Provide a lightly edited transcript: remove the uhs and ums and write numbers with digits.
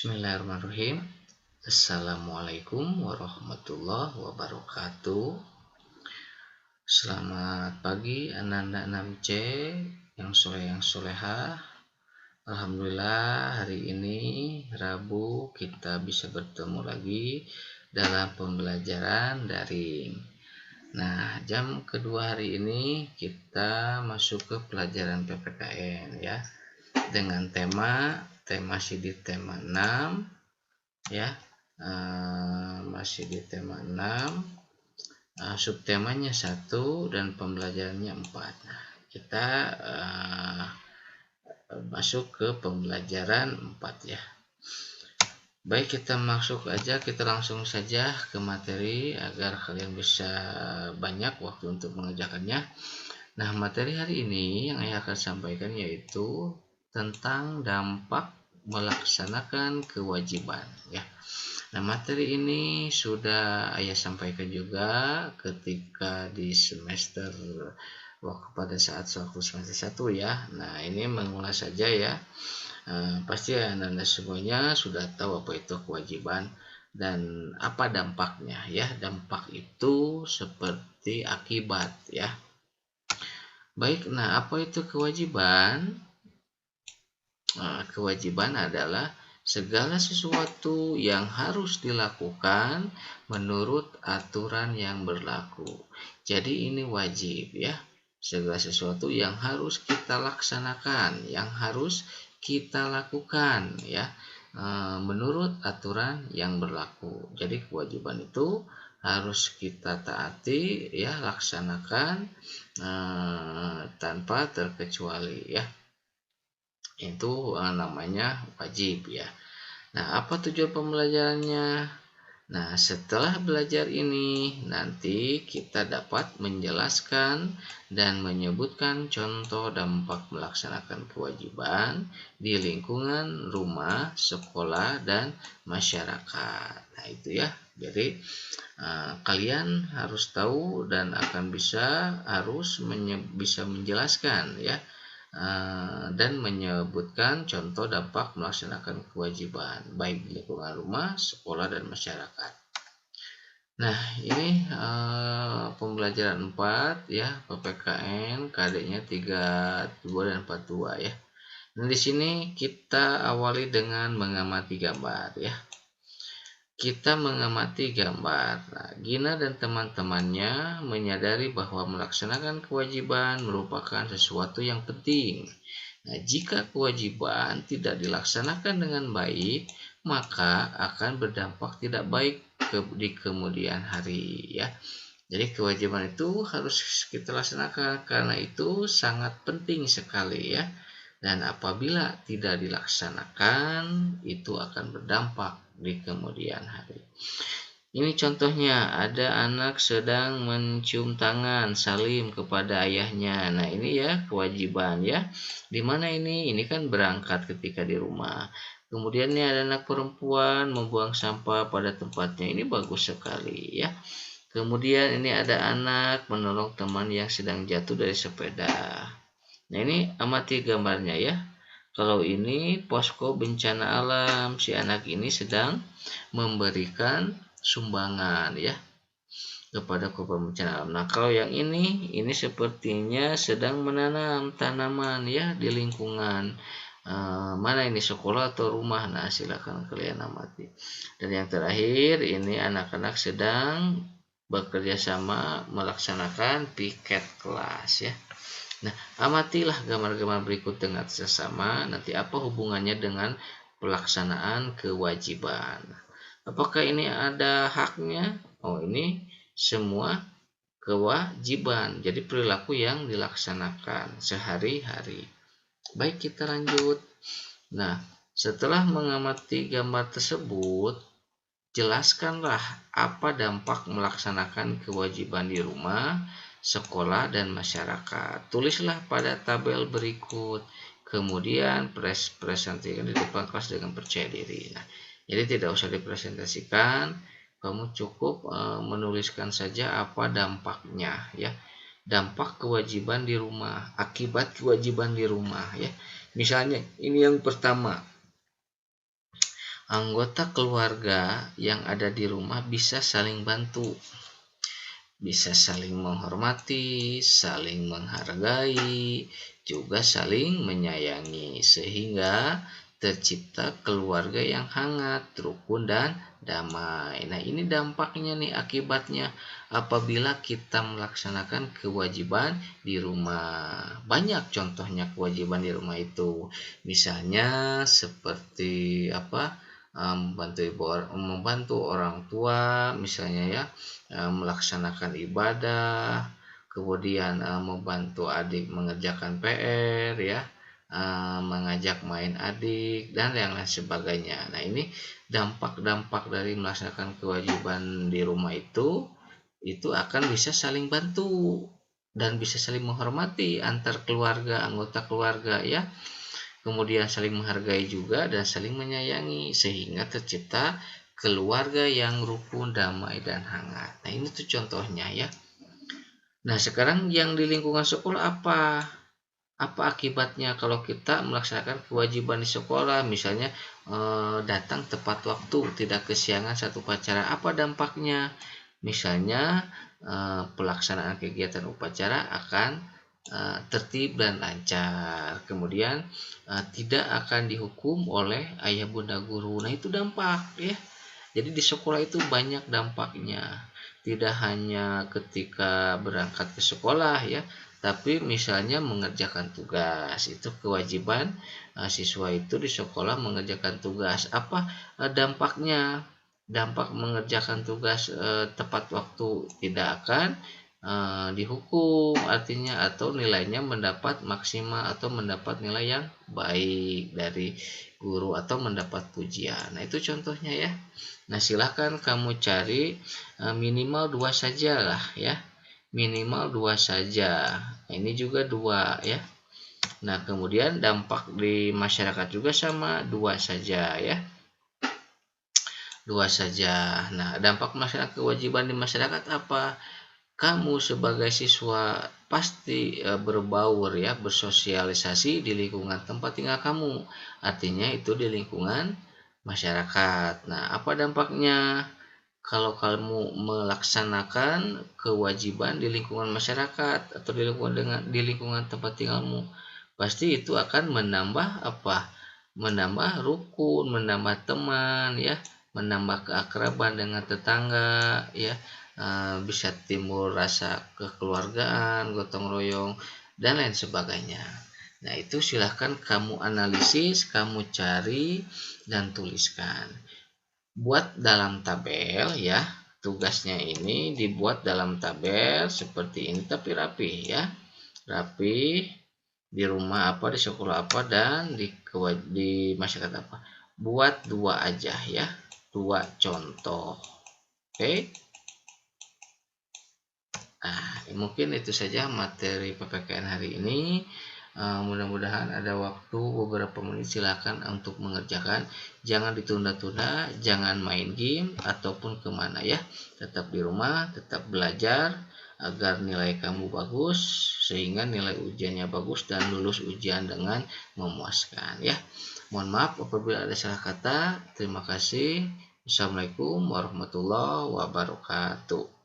Bismillahirrahmanirrahim. Assalamualaikum warahmatullahi wabarakatuh. Selamat pagi anak-anak 6C yang soleh yang solehah. Alhamdulillah hari ini Rabu kita bisa bertemu lagi dalam pembelajaran daring. Nah, jam kedua hari ini kita masuk ke pelajaran PPKN ya. Dengan tema masih di tema 6 ya, masih di tema 6, subtemanya 1 dan pembelajarannya 4. Nah, kita masuk ke pembelajaran 4 ya. Baik, kita masuk aja, kita langsung saja ke materi agar kalian bisa banyak waktu untuk mengerjakannya. Nah, materi hari ini yang saya akan sampaikan yaitu tentang dampak melaksanakan kewajiban ya. Nah, materi ini sudah ayah sampaikan juga ketika di semester pada saat waktu semester 1 ya. Nah, ini mengulas saja ya. Pasti anda semuanya sudah tahu apa itu kewajiban dan apa dampaknya ya. Dampak itu seperti akibat ya. Baik, nah apa itu kewajiban? Kewajiban adalah segala sesuatu yang harus dilakukan menurut aturan yang berlaku. Jadi ini wajib ya. Segala sesuatu yang harus kita laksanakan, yang harus kita lakukan ya, menurut aturan yang berlaku. Jadi kewajiban itu harus kita taati ya, laksanakan tanpa terkecuali ya. Itu namanya wajib ya. Nah, apa tujuan pembelajarannya? Nah, setelah belajar ini nanti kita dapat menjelaskan dan menyebutkan contoh dampak melaksanakan kewajiban di lingkungan rumah, sekolah, dan masyarakat. Nah, itu ya. Jadi kalian harus tahu dan akan bisa menjelaskan ya, dan menyebutkan contoh dampak melaksanakan kewajiban baik di lingkungan rumah, sekolah, dan masyarakat. Nah, ini pembelajaran 4 ya, PPKN KD-nya 32 dan 42 ya. Nah, di sini kita awali dengan mengamati gambar ya. Kita mengamati gambar. Nah, Gina dan teman-temannya menyadari bahwa melaksanakan kewajiban merupakan sesuatu yang penting. Nah, jika kewajiban tidak dilaksanakan dengan baik, maka akan berdampak tidak baik di kemudian hari ya. Jadi kewajiban itu harus kita laksanakan karena itu sangat penting sekali ya. Dan apabila tidak dilaksanakan, itu akan berdampak di kemudian hari. Ini contohnya, ada anak sedang mencium tangan Salim kepada ayahnya. Nah, ini ya kewajiban ya. Dimana ini kan berangkat ketika di rumah. Kemudian ini ada anak perempuan membuang sampah pada tempatnya. Ini bagus sekali ya. Kemudian ini ada anak menolong teman yang sedang jatuh dari sepeda. Nah, ini amati gambarnya ya. Kalau ini posko bencana alam, si anak ini sedang memberikan sumbangan ya kepada korban bencana alam. Nah, kalau yang ini sepertinya sedang menanam tanaman ya di lingkungan mana ini, sekolah atau rumah. Nah, silakan kalian amati. Dan yang terakhir ini anak-anak sedang bekerja sama melaksanakan piket kelas ya. Nah, amatilah gambar-gambar berikut dengan sesama. Nanti apa hubungannya dengan pelaksanaan kewajiban? Apakah ini ada haknya? Oh, ini semua kewajiban. Jadi perilaku yang dilaksanakan sehari-hari. Baik, kita lanjut. Nah, setelah mengamati gambar tersebut, jelaskanlah apa dampak melaksanakan kewajiban di rumah, sekolah, dan masyarakat. Tulislah pada tabel berikut. Kemudian presentasikan di depan kelas dengan percaya diri. Nah, jadi tidak usah dipresentasikan, kamu cukup menuliskan saja apa dampaknya ya. Dampak kewajiban di rumah, akibat kewajiban di rumah ya. Misalnya ini yang pertama, anggota keluarga yang ada di rumah bisa saling bantu, bisa saling menghormati, saling menghargai, juga saling menyayangi, sehingga tercipta keluarga yang hangat, rukun, dan damai. Nah, ini dampaknya nih, akibatnya apabila kita melaksanakan kewajiban di rumah. Banyak contohnya kewajiban di rumah itu. Misalnya seperti membantu orang tua, misalnya ya, melaksanakan ibadah, kemudian membantu adik mengerjakan PR ya, mengajak main adik, dan yang lain sebagainya. Nah, ini dampak-dampak dari melaksanakan kewajiban di rumah itu akan bisa saling bantu dan bisa saling menghormati antar keluarga, anggota keluarga ya. Kemudian saling menghargai juga dan saling menyayangi, sehingga tercipta keluarga yang rukun, damai, dan hangat. Nah, ini tuh contohnya ya. Nah, sekarang yang di lingkungan sekolah apa? Apa akibatnya kalau kita melaksanakan kewajiban di sekolah? Misalnya datang tepat waktu, tidak kesiangan satu upacara. Apa dampaknya? Misalnya pelaksanaan kegiatan upacara akan tertib dan lancar. Kemudian tidak akan dihukum oleh ayah bunda guru. Nah, itu dampak ya. Jadi di sekolah itu banyak dampaknya. Tidak hanya ketika berangkat ke sekolah ya, tapi misalnya mengerjakan tugas. Itu kewajiban siswa itu di sekolah mengerjakan tugas. Apa dampaknya? Dampak mengerjakan tugas tepat waktu, tidak akan dihukum, artinya, atau nilainya mendapat maksimal atau mendapat nilai yang baik dari guru atau mendapat pujian. Nah, itu contohnya ya. Nah, silahkan kamu cari minimal 2 saja lah ya. Minimal 2 saja. Nah, ini juga 2 ya. Nah, kemudian dampak di masyarakat juga sama, 2 saja ya. 2 saja. Nah, dampak masyarakat, kewajiban di masyarakat apa? Kamu sebagai siswa pasti berbaur ya, bersosialisasi di lingkungan tempat tinggal kamu. Artinya itu di lingkungan masyarakat. Nah, apa dampaknya? Kalau kamu melaksanakan kewajiban di lingkungan masyarakat atau di lingkungan tempat tinggalmu, pasti itu akan menambah apa? Menambah rukun, menambah teman ya, menambah keakraban dengan tetangga ya, bisa timbul rasa kekeluargaan, gotong royong, dan lain sebagainya. Nah, itu silahkan kamu analisis, kamu cari dan tuliskan. Buat dalam tabel ya, tugasnya ini dibuat dalam tabel seperti ini, tapi rapi ya, rapi, di rumah apa, di sekolah apa, dan di masyarakat apa. Buat 2 aja ya, 2 contoh. Oke. Nah, mungkin itu saja materi PPKN hari ini. Mudah-mudahan ada waktu beberapa menit, silakan untuk mengerjakan. Jangan ditunda-tunda, jangan main game ataupun kemana ya. Tetap di rumah, tetap belajar agar nilai kamu bagus, sehingga nilai ujiannya bagus dan lulus ujian dengan memuaskan ya. Mohon maaf apabila ada salah kata. Terima kasih. Assalamualaikum warahmatullahi wabarakatuh.